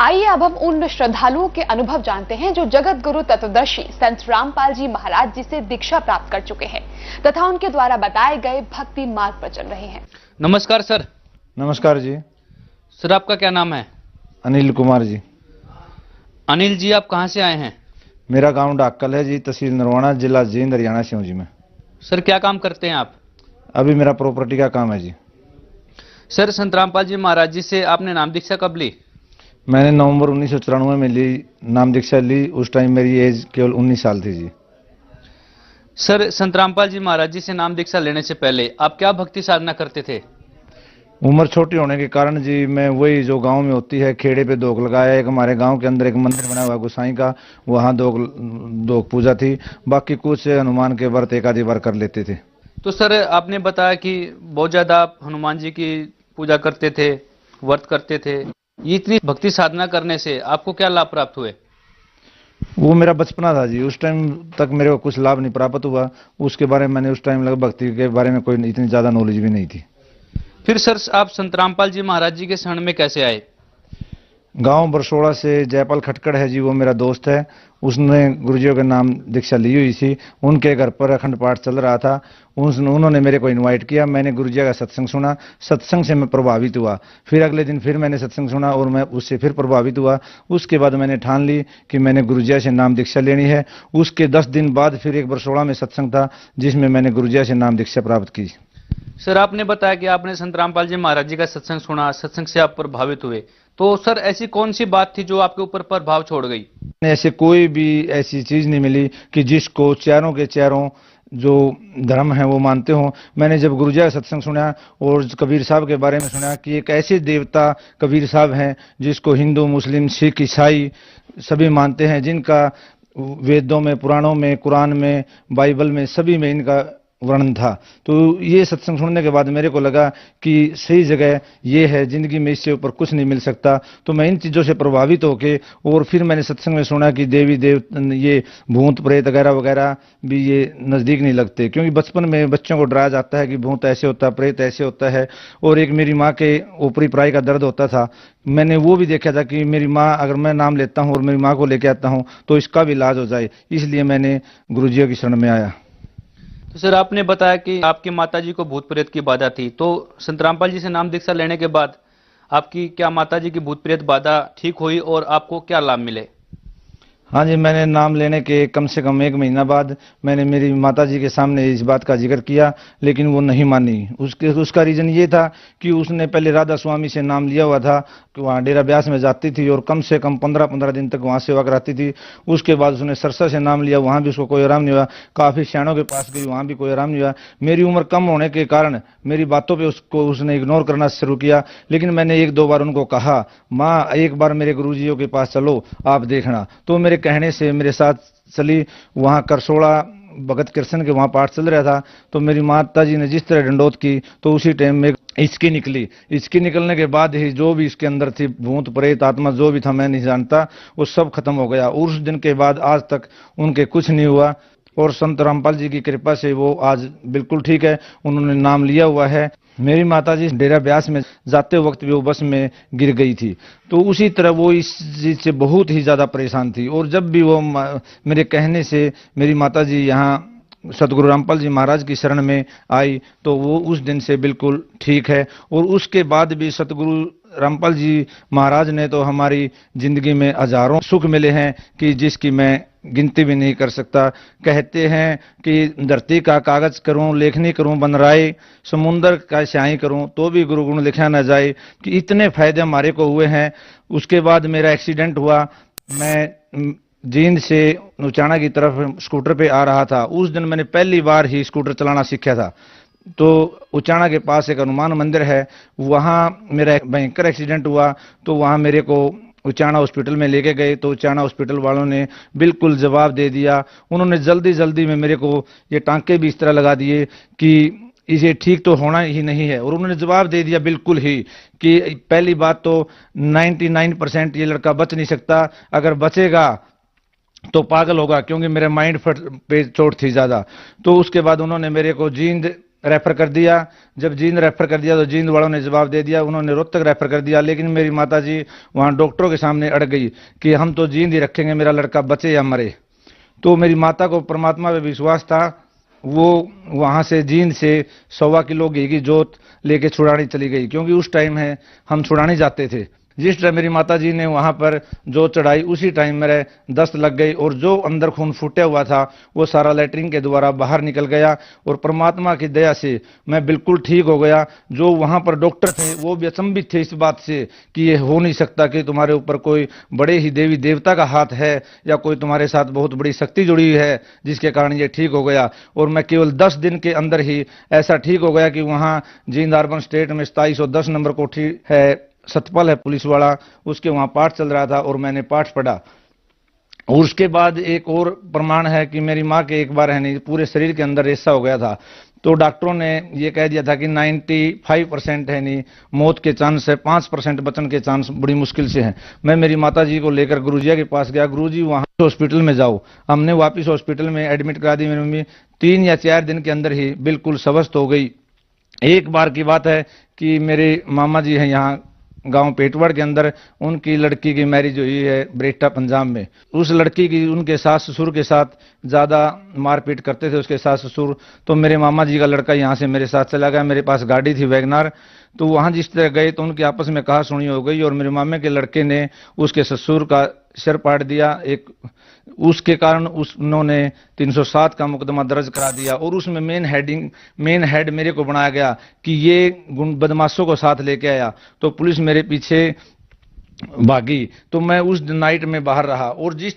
आइए अब हम उन श्रद्धालुओं के अनुभव जानते हैं जो जगत गुरु तत्वदर्शी संत रामपाल जी महाराज जी से दीक्षा प्राप्त कर चुके हैं तथा उनके द्वारा बताए गए भक्ति मार्ग पर चल रहे हैं। नमस्कार सर। नमस्कार जी। सर आपका क्या नाम है? अनिल कुमार जी। अनिल जी, आप कहाँ से आए हैं? मेरा गांव डाकल है जी, तहसील नरवाना, जिला जींद, हरियाणा से हूँ जी मैं। सर क्या काम करते हैं आप? अभी मेरा प्रॉपर्टी का काम है जी। सर संत रामपाल जी महाराज जी से आपने नाम दीक्षा कब ली? मैंने नवंबर 1994 में ली, नाम दीक्षा ली। उस टाइम मेरी एज केवल 19 साल थी जी। सर संत रामपाल जी महाराज जी से नाम दीक्षा लेने से पहले आप क्या भक्ति साधना करते थे? उम्र छोटी होने के कारण जी मैं वही जो गांव में होती है, खेड़े पे दोग लगाया। एक हमारे गांव के अंदर एक मंदिर बना हुआ गोसाई का, वहाँ दोग पूजा थी। बाकी कुछ हनुमान के व्रत एक आधी बार कर लेते थे। तो सर आपने बताया कि बहुत ज्यादा आप हनुमान जी की पूजा करते थे, व्रत करते थे। ये इतनी भक्ति साधना करने से आपको क्या लाभ प्राप्त हुए? वो मेरा बचपना था जी, उस टाइम तक मेरे को कुछ लाभ नहीं प्राप्त हुआ। उसके बारे में मैंने उस टाइम लगा भक्ति के बारे में कोई इतनी ज्यादा नॉलेज भी नहीं थी। फिर सर आप संत रामपाल जी महाराज जी के शरण में कैसे आए? गांव बरसोड़ा से जयपाल खटकड़ है जी, वो मेरा दोस्त है। उसने गुरुजियों के नाम दीक्षा ली हुई थी। उनके घर पर अखंड पाठ चल रहा था। उन्होंने मेरे को इनवाइट किया। मैंने गुरुजी का सत्संग सुना। सत्संग से मैं प्रभावित हुआ। फिर अगले दिन फिर मैंने सत्संग सुना और मैं उससे फिर प्रभावित हुआ। उसके बाद मैंने ठान ली कि मैंने गुरुजी से नाम दीक्षा लेनी है। उसके 10 दिन बाद फिर एक बरसोड़ा में सत्संग था जिसमें मैंने गुरुजी से नाम दीक्षा प्राप्त की। सर आपने बताया कि आपने संत रामपाल जी महाराज जी का सत्संग सुना, सत्संग से आप प्रभावित हुए। तो सर ऐसी कौन सी बात थी जो आपके ऊपर प्रभाव छोड़ गई? ऐसे कोई भी ऐसी चीज नहीं मिली कि जिसको चारों के चारों जो धर्म है वो मानते हो। मैंने जब गुरुजी का सत्संग सुना और कबीर साहब के बारे में सुना कि एक ऐसे देवता कबीर साहब हैं जिसको हिंदू, मुस्लिम, सिख, ईसाई सभी मानते हैं, जिनका वेदों में, पुराणों में, कुरान में, बाइबल में सभी में इनका वर्णन था। तो ये सत्संग सुनने के बाद मेरे को लगा कि सही जगह ये है, जिंदगी में इससे ऊपर कुछ नहीं मिल सकता। तो मैं इन चीज़ों से प्रभावित होके और फिर मैंने सत्संग में सुना कि देवी देव ये भूत प्रेत वगैरह वगैरह भी ये नज़दीक नहीं लगते, क्योंकि बचपन में बच्चों को डराया जाता है कि भूत ऐसे होता है, प्रेत ऐसे होता है। और एक मेरी माँ के ऊपरी प्राय का दर्द होता था। मैंने वो भी देखा था कि मेरी माँ, अगर मैं नाम लेता हूँ और मेरी माँ को लेके आता हूँ तो इसका भी इलाज हो जाए, इसलिए मैंने गुरुजी की शरण में आया। तो सर आपने बताया कि आपकी माताजी को भूत प्रेत की बाधा थी। तो संत रामपाल जी से नाम दीक्षा लेने के बाद आपकी क्या माताजी की भूत प्रेत बाधा ठीक हुई और आपको क्या लाभ मिले? हाँ जी, मैंने नाम लेने के कम से कम 1 महीना बाद मैंने मेरी माताजी के सामने इस बात का जिक्र किया, लेकिन वो नहीं मानी। उसका रीज़न ये था कि उसने पहले राधा स्वामी से नाम लिया हुआ था कि वहाँ डेरा ब्यास में जाती थी और कम से कम 15-15 दिन तक वहाँ सेवा कराती थी। उसके बाद उसने सरसा से नाम लिया, वहाँ भी उसको कोई आराम नहीं हुआ। काफ़ी सियाणों के पास गई, वहाँ भी कोई आराम नहीं हुआ। मेरी उम्र कम होने के कारण मेरी बातों पर उसने इग्नोर करना शुरू किया। लेकिन मैंने 1-2 बार उनको कहा, माँ एक बार मेरे गुरुजियों के पास चलो, आप देखना। तो मेरे कहने से मेरे साथ चली। वहाँ करसोड़ा भगत कृष्ण के वहाँ पाठ चल रहा था। तो मेरी माता जी ने जिस तरह डंडोत की तो उसी टाइम में इसकी निकली। इसकी निकलने के बाद ही जो भी इसके अंदर थी, भूत प्रेत आत्मा जो भी था, मैं नहीं जानता, वो सब खत्म हो गया। उस दिन के बाद आज तक उनके कुछ नहीं हुआ और संत रामपाल जी की कृपा से वो आज बिल्कुल ठीक है। उन्होंने नाम लिया हुआ है। मेरी माताजी डेरा ब्यास में जाते वक्त भी वो बस में गिर गई थी। तो उसी तरह वो इस चीज से बहुत ही ज्यादा परेशान थी। और जब भी वो मेरे कहने से मेरी माताजी यहाँ सतगुरु रामपाल जी महाराज की शरण में आई तो वो उस दिन से बिल्कुल ठीक है। और उसके बाद भी सतगुरु रामपाल जी महाराज ने तो हमारी जिंदगी में हजारों सुख मिले हैं कि जिसकी मैं गिनती भी नहीं कर सकता। कहते हैं कि धरती का कागज करूं, लेखनी करूं बनराई, समुंदर का स्याही करूं तो भी गुरु गुण लिखा न जाए, कि इतने फायदे हमारे को हुए हैं। उसके बाद मेरा एक्सीडेंट हुआ। मैं जींद से उचाना की तरफ स्कूटर पे आ रहा था। उस दिन मैंने पहली बार ही स्कूटर चलाना सीखा था। तो उचाना के पास एक हनुमान मंदिर है, वहाँ मेरा एक भयंकर एक्सीडेंट हुआ। तो वहाँ मेरे को उचाना हॉस्पिटल में लेके गए तो उचाना हॉस्पिटल वालों ने बिल्कुल जवाब दे दिया। उन्होंने जल्दी जल्दी में मेरे को ये टांके भी इस तरह लगा दिए कि इसे ठीक तो होना ही नहीं है। और उन्होंने जवाब दे दिया बिल्कुल ही कि पहली बात तो 99% ये लड़का बच नहीं सकता, अगर बचेगा तो पागल होगा, क्योंकि मेरे माइंड पे चोट थी ज़्यादा। तो उसके बाद उन्होंने मेरे को जींद रेफर कर दिया। जब जींद रेफर कर दिया तो जींद वालों ने जवाब दे दिया, उन्होंने रोहतक रेफर कर दिया। लेकिन मेरी माताजी वहां डॉक्टरों के सामने अड़ गई कि हम तो जींद ही रखेंगे, मेरा लड़का बचे या मरे। तो मेरी माता को परमात्मा पे विश्वास था, वो वहां से जींद से 1.25 किलो घी की जोत लेके छुड़ानी चली गई, क्योंकि उस टाइम है हम छुड़ाने जाते थे। जिस टाइम मेरी माता जी ने वहां पर जो चढ़ाई, उसी टाइम मेरे दस्त लग गई और जो अंदर खून फूटा हुआ था वो सारा लैट्रिन के द्वारा बाहर निकल गया और परमात्मा की दया से मैं बिल्कुल ठीक हो गया। जो वहां पर डॉक्टर थे वो भी अचंभित थे इस बात से कि ये हो नहीं सकता कि तुम्हारे ऊपर कोई बड़े ही देवी देवता का हाथ है या कोई तुम्हारे साथ बहुत बड़ी शक्ति जुड़ी हुई है जिसके कारण ये ठीक हो गया। और मैं केवल 10 दिन के अंदर ही ऐसा ठीक हो गया कि वहां जींद अर्बन स्टेट में 2710 नंबर कोठी है, सतपाल है पुलिस वाला, उसके वहां पाठ चल रहा था और मैंने पाठ पढ़ा। और उसके बाद एक और प्रमाण है कि मेरी माँ के एक बार है नहीं पूरे शरीर के अंदर रेशा हो गया था, तो डॉक्टरों ने ये कह दिया था कि 95% है नहीं मौत के चांस है, 5% बचने के चांस बड़ी मुश्किल से हैं। मैं मेरी माता जी को लेकर गुरुजिया के पास गया, गुरुजी वहां हॉस्पिटल में जाओ। हमने वापस हॉस्पिटल में एडमिट करा दी। मेरी मम्मी 3 या 4 दिन के अंदर ही बिल्कुल स्वस्थ हो गई। एक बार की बात है कि मेरे मामा जी हैं यहाँ गांव पेटवाड़ के अंदर, उनकी लड़की की मैरिज हुई है ब्रेटा पंजाब में। उस लड़की की उनके सास ससुर के साथ ज्यादा मारपीट करते थे उसके सास ससुर, तो मेरे मामा जी का लड़का यहाँ से मेरे साथ चला गया। मेरे पास गाड़ी थी वैगनार, तो वहां जिस तरह गए तो उनकी आपस में कहा सुनी हो गई और मेरे मामे के लड़के ने उसके ससुर का सिर पाड़ दिया। उसके कारण उन्होंने 307 का मुकदमा दर्ज करा दिया और उसमें मेन हेड मेरे को बनाया गया कि ये बदमाशों को साथ लेके आया। तो पुलिस मेरे पीछे भागी, तो मैं उस नाइट में बाहर रहा और जिस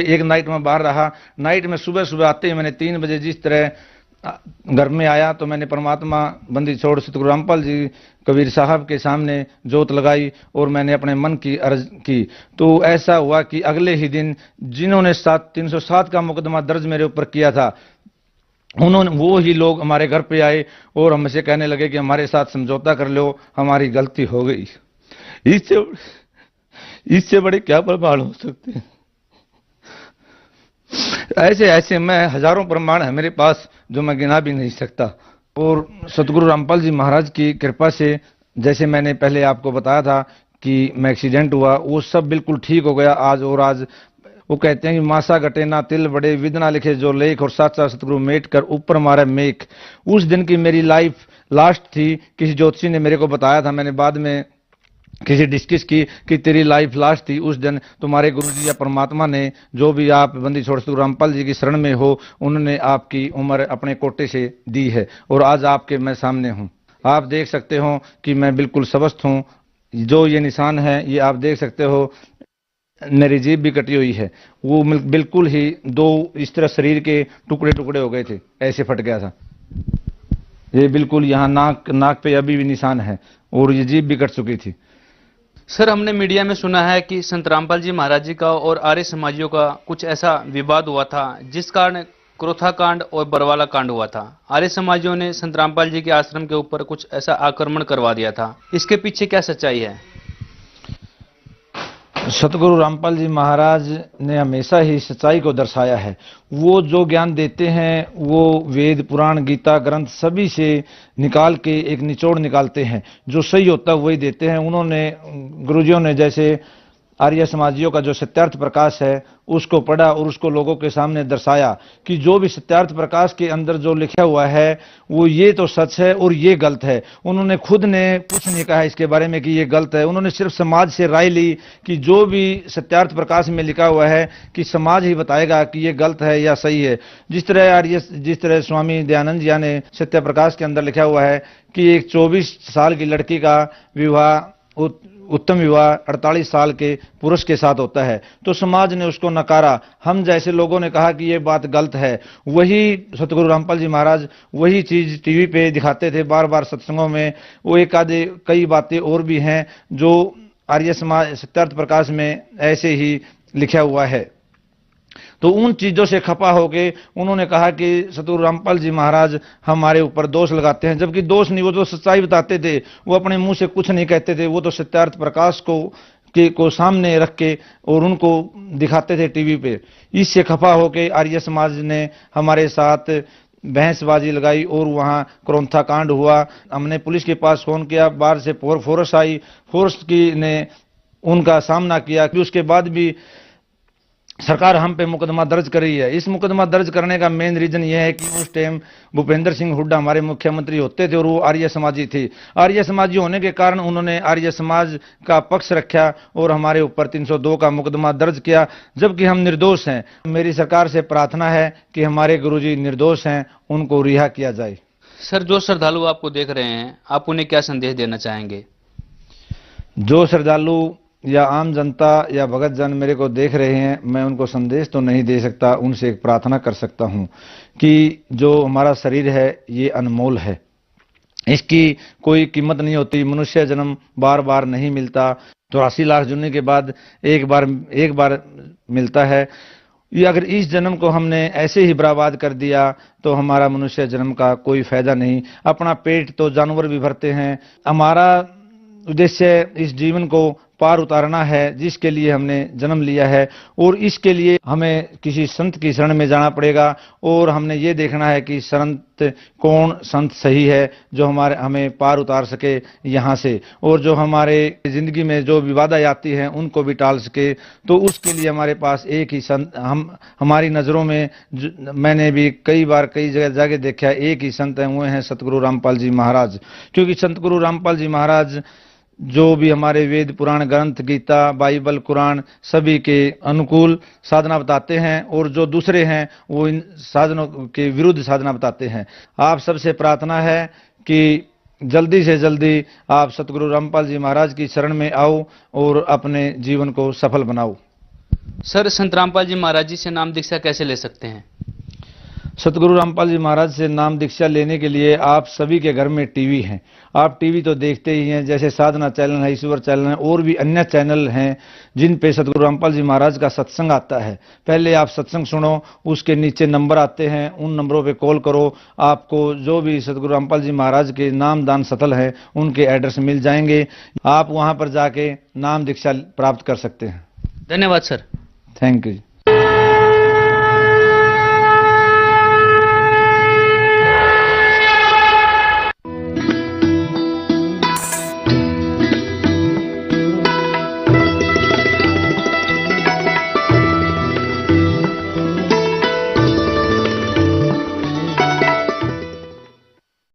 एक नाइट में बाहर रहा, नाइट में सुबह सुबह आते ही मैंने 3 बजे जिस तरह घर में आया तो मैंने परमात्मा बंदी छोड़ सतगुरु रामपाल जी कबीर साहब के सामने जोत लगाई और मैंने अपने मन की अर्ज की। तो ऐसा हुआ कि अगले ही दिन जिन्होंने 307 का मुकदमा दर्ज मेरे ऊपर किया था, उन्होंने वो ही लोग हमारे घर पे आए और हमसे कहने लगे कि हमारे साथ समझौता कर लो, हमारी गलती हो गई। इससे बड़े क्या प्रमाण हो सकते हैं? ऐसे ऐसे मैं हजारों प्रमाण है मेरे पास जो मैं गिना भी नहीं सकता। और सतगुरु रामपाल जी महाराज की कृपा से, जैसे मैंने पहले आपको बताया था कि मैं एक्सीडेंट हुआ, वो सब बिल्कुल ठीक हो गया आज। और आज वो कहते हैं कि मासा घटे ना तिल बड़े, विदना लिखे जो लेख, और साचा सतगुरु मेट कर ऊपर मारे मेक। उस दिन की मेरी लाइफ लास्ट थी, किसी ज्योतिषी ने मेरे को बताया था, मैंने बाद में किसी डिस्कस की कि तेरी लाइफ लास्ट थी। उस दिन तुम्हारे गुरुजी या परमात्मा ने, जो भी आप बंदी छोड़ सतगुरु रामपाल जी की शरण में हो, उन्होंने आपकी उम्र अपने कोटे से दी है और आज आपके मैं सामने हूं। आप देख सकते हो कि मैं बिल्कुल स्वस्थ हूं। जो ये निशान है ये आप देख सकते हो, मेरी जीभ भी कटी हुई है, वो बिल्कुल ही 2 इस तरह शरीर के टुकड़े टुकड़े हो गए थे, ऐसे फट गया था। ये बिल्कुल यहाँ नाक पे अभी भी निशान है और ये जीभ भी कट चुकी थी। सर, हमने मीडिया में सुना है कि संत रामपाल जी महाराज जी का और आर्य समाजियों का कुछ ऐसा विवाद हुआ था जिस कारण क्रोथा कांड और बरवाला कांड हुआ था। आर्य समाजियों ने संत रामपाल जी के आश्रम के ऊपर कुछ ऐसा आक्रमण करवा दिया था, इसके पीछे क्या सच्चाई है? सतगुरु रामपाल जी महाराज ने हमेशा ही सच्चाई को दर्शाया है। वो जो ज्ञान देते हैं वो वेद पुराण गीता ग्रंथ सभी से निकाल के एक निचोड़ निकालते हैं, जो सही होता है वही देते हैं। उन्होंने गुरुजियों ने जैसे आर्य समाजियों का जो सत्यार्थ प्रकाश है उसको पढ़ा और उसको लोगों के सामने दर्शाया कि जो भी सत्यार्थ प्रकाश के अंदर जो लिखा हुआ है वो ये तो सच है और ये गलत है। उन्होंने खुद ने कुछ नहीं कहा इसके बारे में कि ये गलत है, उन्होंने सिर्फ समाज से राय ली कि जो भी सत्यार्थ प्रकाश में लिखा हुआ है कि समाज ही बताएगा कि ये गलत है या सही है। जिस तरह स्वामी दयानंद जी ने सत्य प्रकाश के अंदर लिखा हुआ है कि एक 24 साल की लड़की का विवाह उत्तम विवाह 48 साल के पुरुष के साथ होता है, तो समाज ने उसको नकारा। हम जैसे लोगों ने कहा कि ये बात गलत है। वही सतगुरु रामपाल जी महाराज वही चीज टीवी पे दिखाते थे बार बार सत्संगों में। वो एक आधे कई बातें और भी हैं जो आर्य समाज सत्यार्थ प्रकाश में ऐसे ही लिखा हुआ है। तो उन चीजों से खपा होके उन्होंने कहा कि सतगुरु रामपाल जी महाराज हमारे ऊपर दोष लगाते हैं, जबकि दोष नहीं, वो तो सच्चाई बताते थे। वो अपने मुंह से कुछ नहीं कहते थे, वो तो सत्यार्थ प्रकाश को सामने रख के और उनको दिखाते थे टीवी पे। इससे खपा होके आर्य समाज ने हमारे साथ बहसबाजी लगाई और वहां क्रोंथा कांड हुआ। हमने पुलिस के पास फोन किया, बाहर से फोर्स आई, फोर्स की ने उनका सामना किया कि उसके बाद भी सरकार हम पे मुकदमा दर्ज कर रही है। इस मुकदमा दर्ज करने का मेन रीजन यह है कि उस टाइम भूपेंद्र सिंह हुड्डा हमारे मुख्यमंत्री होते थे और वो आर्य समाजी थे। आर्य समाजी होने के कारण उन्होंने आर्य समाज का पक्ष रखा और हमारे ऊपर 302 का मुकदमा दर्ज किया, जबकि हम निर्दोष हैं। मेरी सरकार से प्रार्थना है कि हमारे गुरुजी निर्दोष हैं, उनको रिहा किया जाए। सर, जो श्रद्धालु आपको देख रहे हैं, आप उन्हें क्या संदेश देना चाहेंगे? जो श्रद्धालु या आम जनता या भगत जन मेरे को देख रहे हैं, मैं उनको संदेश तो नहीं दे सकता, उनसे एक प्रार्थना कर सकता हूं कि जो हमारा शरीर है ये अनमोल है, इसकी कोई कीमत नहीं होती। मनुष्य जन्म बार बार नहीं मिलता, 84 लाख जुड़ने के बाद एक बार मिलता है। ये अगर इस जन्म को हमने ऐसे ही बर्बाद कर दिया तो हमारा मनुष्य जन्म का कोई फायदा नहीं। अपना पेट तो जानवर भी भरते हैं। हमारा उद्देश्य इस जीवन को पार उतारना है जिसके लिए हमने जन्म लिया है, और इसके लिए हमें किसी संत की शरण में जाना पड़ेगा और हमने ये देखना है कि कौन संत सही है जो हमें पार उतार सके यहाँ से, और जो हमारे जिंदगी में जो विवादाएं आती हैं उनको भी टाल सके। तो उसके लिए हमारे पास एक ही संत, हमारी नज़रों में मैंने भी कई बार कई जगह देखा, एक ही संत है, वो हैं सतगुरु रामपाल जी महाराज। क्योंकि सतगुरु रामपाल जी महाराज जो भी हमारे वेद पुराण ग्रंथ, गीता, बाइबल, कुरान सभी के अनुकूल साधना बताते हैं, और जो दूसरे हैं वो इन साधनों के विरुद्ध साधना बताते हैं। आप सबसे प्रार्थना है कि जल्दी से जल्दी आप सतगुरु रामपाल जी महाराज की शरण में आओ और अपने जीवन को सफल बनाओ। सर, संत रामपाल जी महाराज जी से नाम दीक्षा कैसे ले सकते हैं? सतगुरु रामपाल जी महाराज से नाम दीक्षा लेने के लिए आप सभी के घर में टीवी हैं, आप टीवी तो देखते ही हैं, जैसे साधना चैनल है, ईश्वर चैनल है, और भी अन्य चैनल हैं जिन पे सतगुरु रामपाल जी महाराज का सत्संग आता है। पहले आप सत्संग सुनो, उसके नीचे नंबर आते हैं, उन नंबरों पे कॉल करो, आपको जो भी सतगुरु रामपाल जी महाराज के नाम दान स्थल है उनके एड्रेस मिल जाएंगे। आप वहां पर जाके नाम दीक्षा प्राप्त कर सकते हैं। धन्यवाद सर। Thank you.